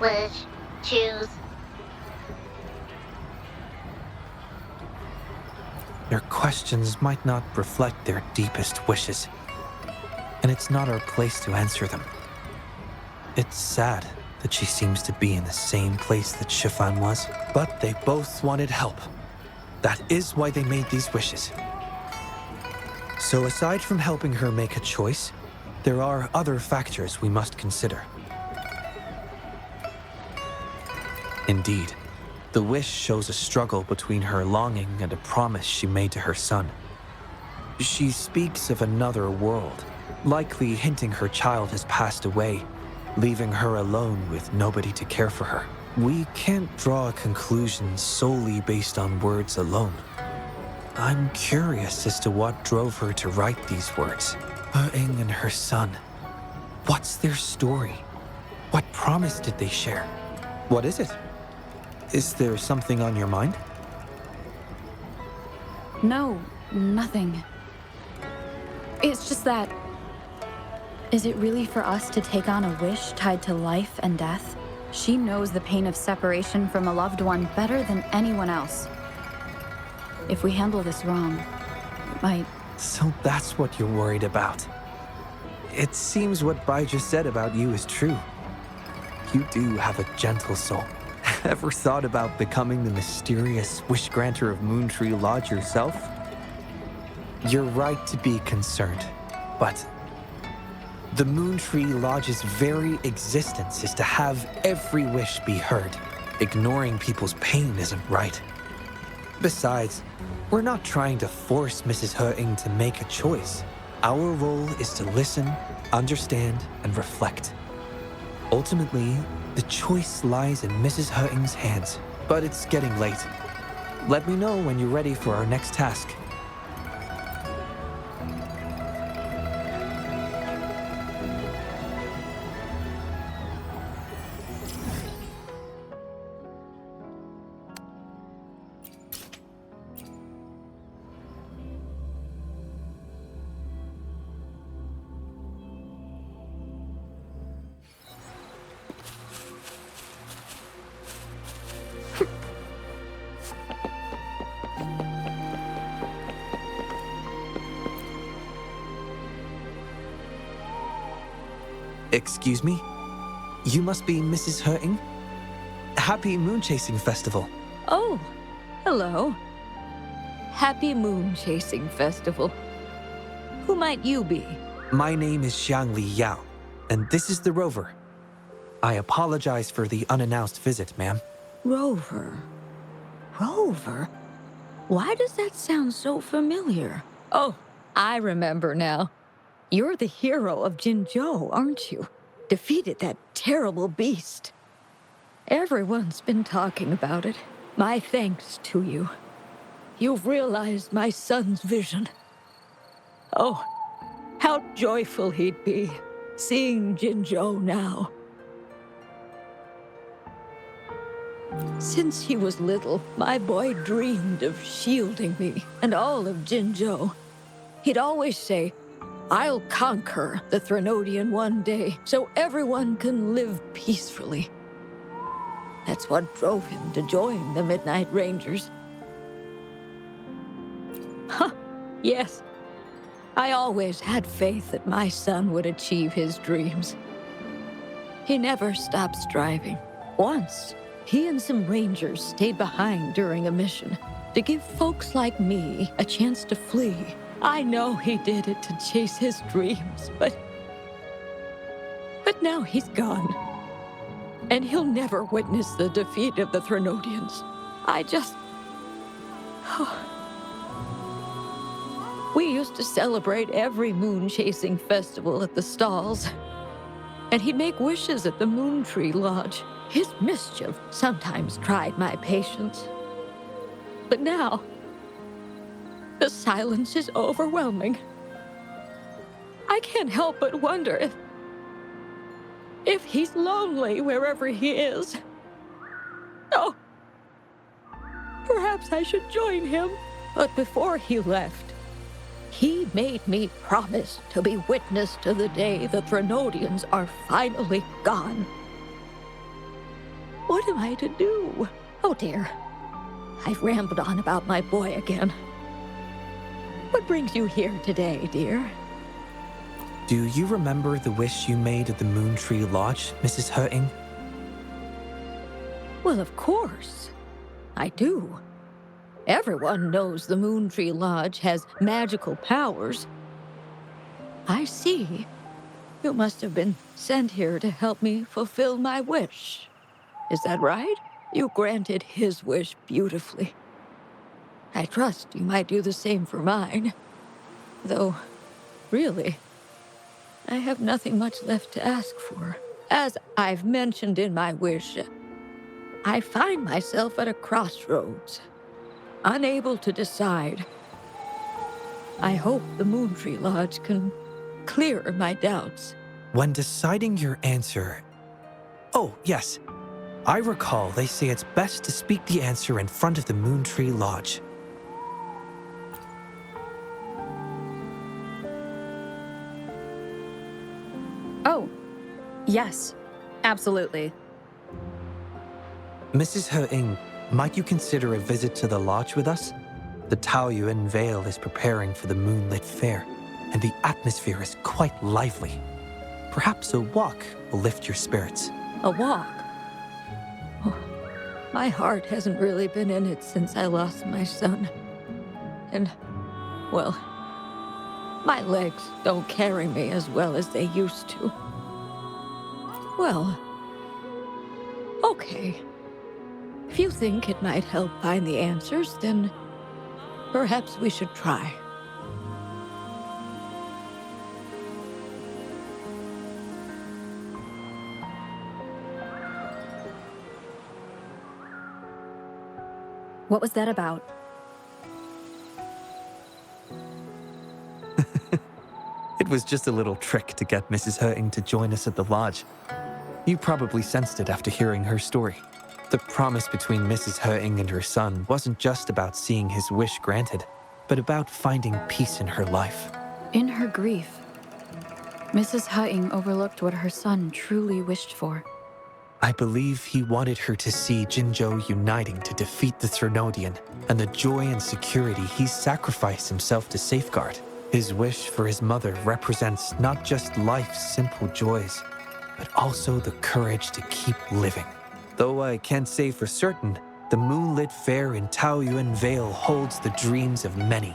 Wish. Choose. Their questions might not reflect their deepest wishes, and it's not our place to answer them. It's sad that she seems to be in the same place that Shifan was, but they both wanted help. That is why they made these wishes. So aside from helping her make a choice, there are other factors we must consider. Indeed, the wish shows a struggle between her longing and a promise she made to her son. She speaks of another world, likely hinting her child has passed away, leaving her alone with nobody to care for her. We can't draw a conclusion solely based on words alone. I'm curious as to what drove her to write these words. Wuthering and her son. What's their story? What promise did they share? What is it? Is there something on your mind? No, nothing. It's just that... Is it really for us to take on a wish tied to life and death? She knows the pain of separation from a loved one better than anyone else. If we handle this wrong, it might... So that's what you're worried about. It seems what Bai just said about you is true. You do have a gentle soul. Ever thought about becoming the mysterious wish granter of Moontree Lodge yourself? You're right to be concerned, but the Moontree Lodge's very existence is to have every wish be heard. Ignoring people's pain isn't right. Besides, we're not trying to force Mrs. Wuthering to make a choice. Our role is to listen, understand, and reflect. Ultimately, the choice lies in Mrs. Wuthering's hands, but it's getting late. Let me know when you're ready for our next task. Excuse me? You must be Mrs. Wuthering? Happy Moon Chasing Festival. Oh, hello. Happy Moon Chasing Festival. Who might you be? My name is Xiangli Yao, and this is the Rover. I apologize for the unannounced visit, ma'am. Rover. Rover? Why does that sound so familiar? Oh, I remember now. You're the hero of Jinzhou, aren't you? Defeated that terrible beast. Everyone's been talking about it. My thanks to you. You've realized my son's vision. Oh, how joyful he'd be, seeing Jinzhou now. Since he was little, my boy dreamed of shielding me and all of Jinzhou. He'd always say, "I'll conquer the Threnodian one day, so everyone can live peacefully." That's what drove him to join the Midnight Rangers. Huh, yes. I always had faith that my son would achieve his dreams. He never stopped striving. Once, he and some rangers stayed behind during a mission to give folks like me a chance to flee. I know he did it to chase his dreams, but now he's gone. And he'll never witness the defeat of the Threnodians. We used to celebrate every moon-chasing festival at the stalls. And he'd make wishes at the Moontree Lodge. His mischief sometimes tried my patience. But now, the silence is overwhelming. I can't help but wonder if he's lonely wherever he is. Oh, perhaps I should join him. But before he left, he made me promise to be witness to the day the Threnodians are finally gone. What am I to do? Oh dear. I've rambled on about my boy again. What brings you here today, dear? Do you remember the wish you made at the Moon Tree Lodge, Mrs. Hurting? Well, of course. I do. Everyone knows the Moon Tree Lodge has magical powers. I see. You must have been sent here to help me fulfill my wish. Is that right? You granted his wish beautifully. I trust you might do the same for mine. Though, really, I have nothing much left to ask for. As I've mentioned in my wish, I find myself at a crossroads, unable to decide. I hope the Moon Tree Lodge can clear my doubts. When deciding your answer... Oh, yes. I recall they say it's best to speak the answer in front of the Moon Tree Lodge. Oh, yes, absolutely. Mrs. Hurting, might you consider a visit to the lodge with us? The Taoyuan Vale is preparing for the moonlit fair, and the atmosphere is quite lively. Perhaps a walk will lift your spirits. A walk? Oh, my heart hasn't really been in it since I lost my son. And, well, my legs don't carry me as well as they used to. Well, okay. If you think it might help find the answers, then perhaps we should try. What was that about? It was just a little trick to get Mrs. Hurting to join us at the lodge. You probably sensed it after hearing her story. The promise between Mrs. Hurting and her son wasn't just about seeing his wish granted, but about finding peace in her life. In her grief, Mrs. Hutting overlooked what her son truly wished for. I believe he wanted her to see Jinzhou uniting to defeat the Threnodian, and the joy and security he sacrificed himself to safeguard. His wish for his mother represents not just life's simple joys, but also the courage to keep living. Though I can't say for certain, the moonlit fair in Taoyuan Vale holds the dreams of many.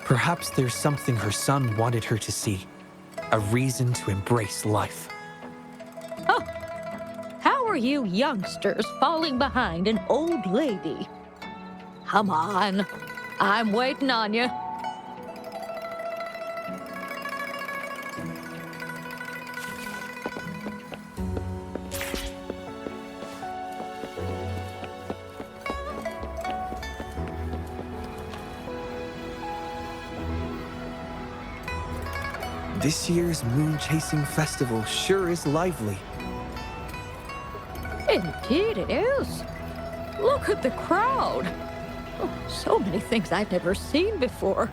Perhaps there's something her son wanted her to see, a reason to embrace life. Oh, how are you youngsters falling behind an old lady? Come on, I'm waiting on you. This year's Moon Chasing Festival sure is lively. Indeed it is. Look at the crowd. Oh, so many things I've never seen before.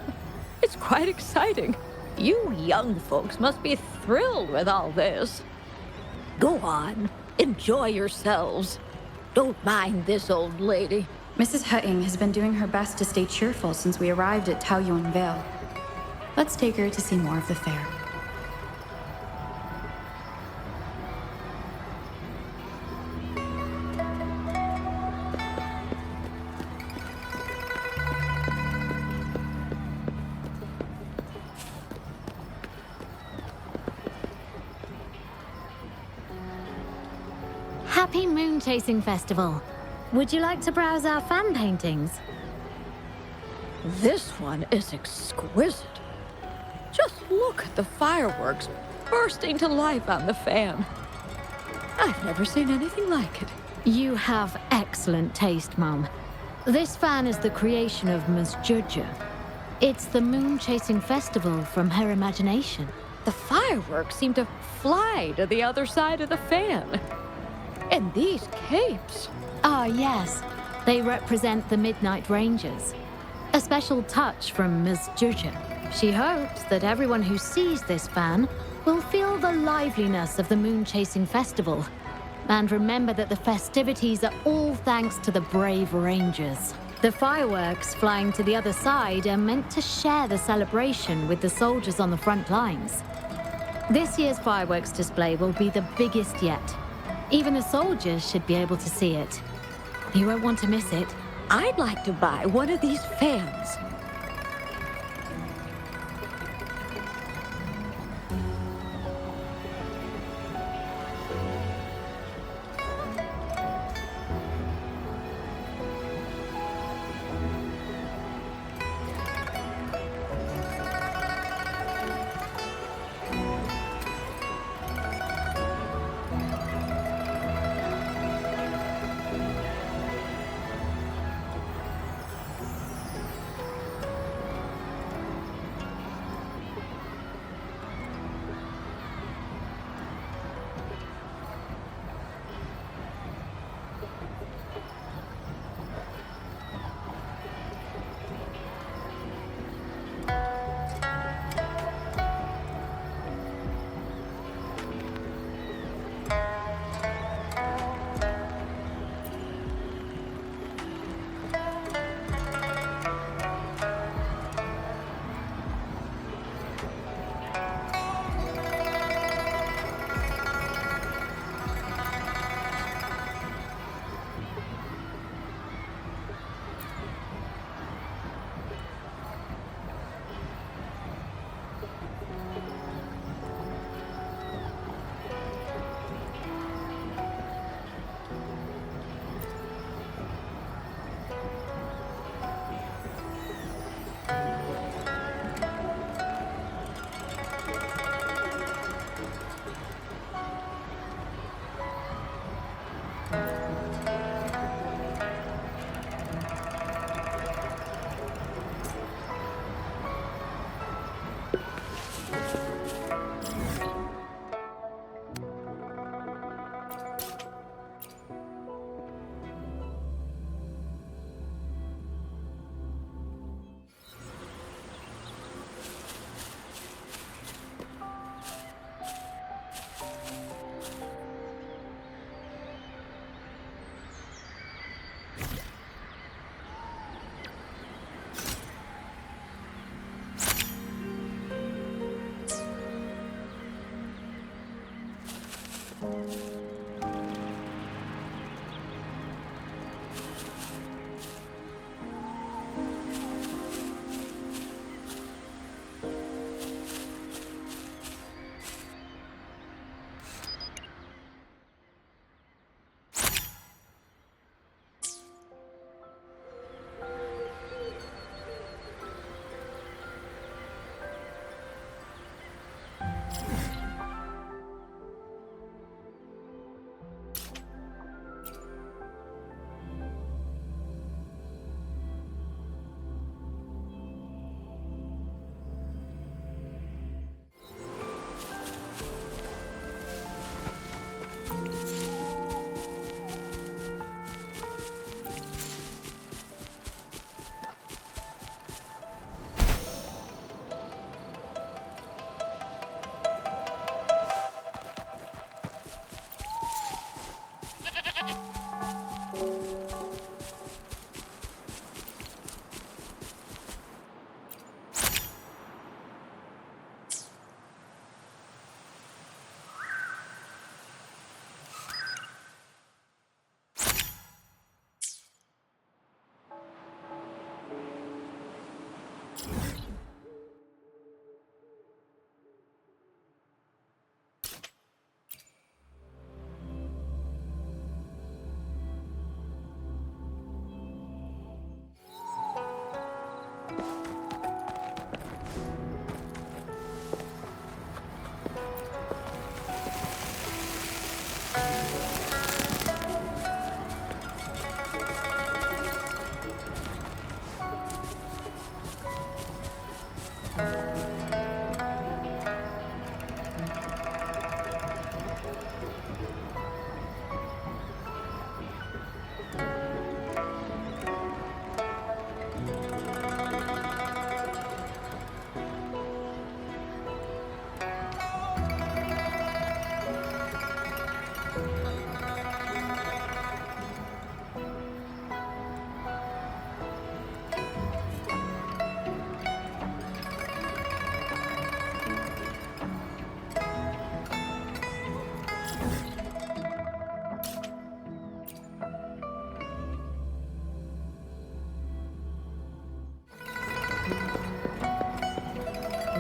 It's quite exciting. You young folks must be thrilled with all this. Go on, enjoy yourselves. Don't mind this old lady. Mrs. Hutting has been doing her best to stay cheerful since we arrived at Taoyuan Vale. Let's take her to see more of the fair. Happy Moon Chasing Festival. Would you like to browse our fan paintings? This one is exquisite. Just look at the fireworks bursting to life on the fan. I've never seen anything like it. You have excellent taste, Mum. This fan is the creation of Ms. Judger. It's the Moon Chasing Festival from her imagination. The fireworks seem to fly to the other side of the fan. And these capes. Ah, yes. They represent the Midnight Rangers. A special touch from Ms. Judger. She hopes that everyone who sees this fan will feel the liveliness of the Moon Chasing Festival. And remember that the festivities are all thanks to the brave Rangers. The fireworks flying to the other side are meant to share the celebration with the soldiers on the front lines. This year's fireworks display will be the biggest yet. Even the soldiers should be able to see it. You won't want to miss it. I'd like to buy one of these fans.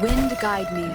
Wind guide me.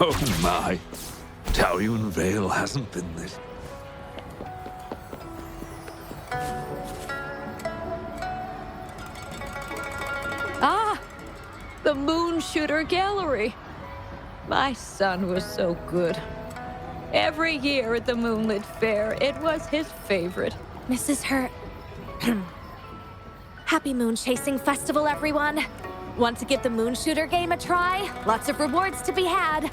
Oh my. Taoyuan Vale hasn't been this. Ah! The Moon Shooter Gallery. My son was so good. Every year at the Moonlit Fair, it was his favorite. Mrs. Hurt. Happy Moon Chasing Festival, everyone! Want to give the Moon Shooter game a try? Lots of rewards to be had.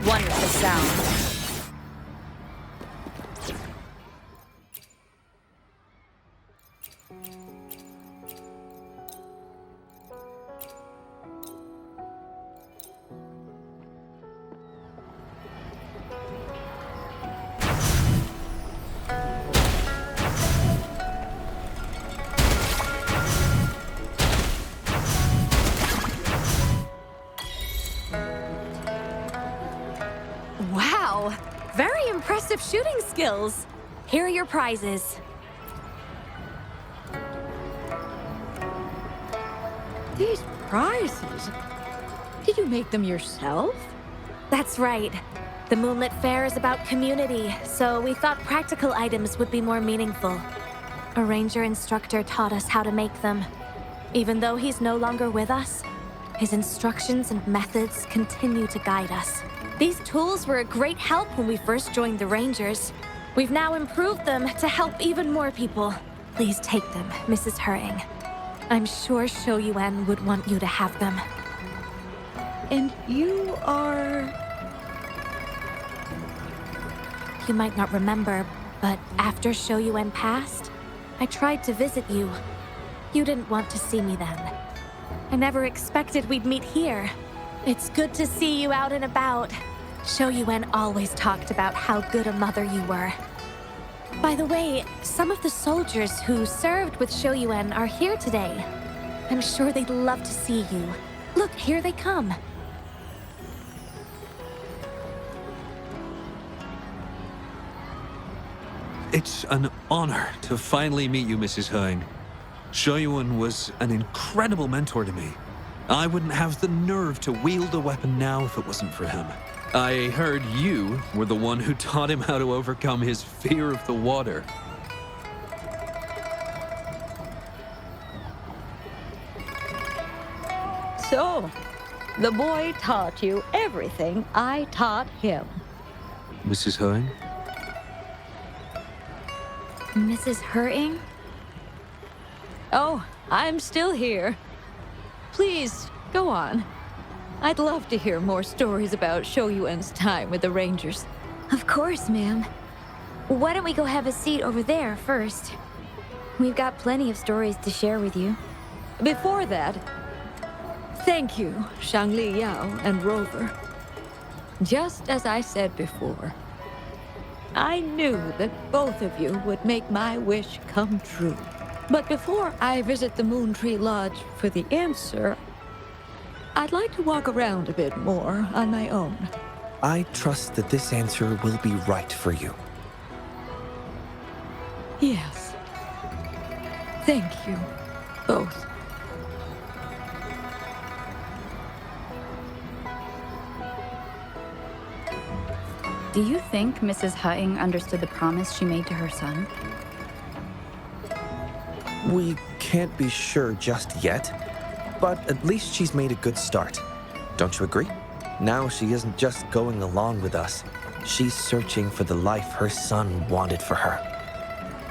Wonderful sound. Wow! Very impressive shooting skills. Here are your prizes. These prizes? Did you make them yourself? That's right. The Moonlit Fair is about community, so we thought practical items would be more meaningful. A ranger instructor taught us how to make them. Even though he's no longer with us, his instructions and methods continue to guide us. These tools were a great help when we first joined the Rangers. We've now improved them to help even more people. Please take them, Mrs. Hurting. I'm sure Shou Yuan would want you to have them. And you are... You might not remember, but after Shou Yuan passed, I tried to visit you. You didn't want to see me then. I never expected we'd meet here. It's good to see you out and about. Shou Yuan always talked about how good a mother you were. By the way, some of the soldiers who served with Shoyuan are here today. I'm sure they'd love to see you. Look, here they come. It's an honor to finally meet you, Mrs. Heng. Shoyuan was an incredible mentor to me. I wouldn't have the nerve to wield a weapon now if it wasn't for him. I heard you were the one who taught him how to overcome his fear of the water. So, the boy taught you everything I taught him. Mrs. Heng? Mrs. Hurting? Oh, I'm still here. Please, go on. I'd love to hear more stories about Shoyuan's time with the Rangers. Of course, ma'am. Why don't we go have a seat over there first? We've got plenty of stories to share with you. Before that, thank you, Shangli Yao and Rover. Just as I said before, I knew that both of you would make my wish come true. But before I visit the Moon Tree Lodge for the answer, I'd like to walk around a bit more on my own. I trust that this answer will be right for you. Yes. Thank you, both. Do you think Mrs. Hutting understood the promise she made to her son? We can't be sure just yet, but at least she's made a good start. Don't you agree? Now she isn't just going along with us. She's searching for the life her son wanted for her.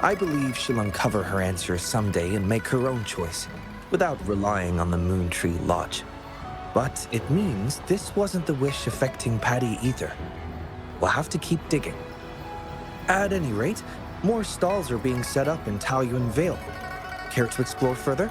I believe she'll uncover her answers someday and make her own choice, without relying on the Moon Tree Lodge. But it means this wasn't the wish affecting Patty either. We'll have to keep digging. At any rate, more stalls are being set up in Taoyuan Vale. Care to explore further?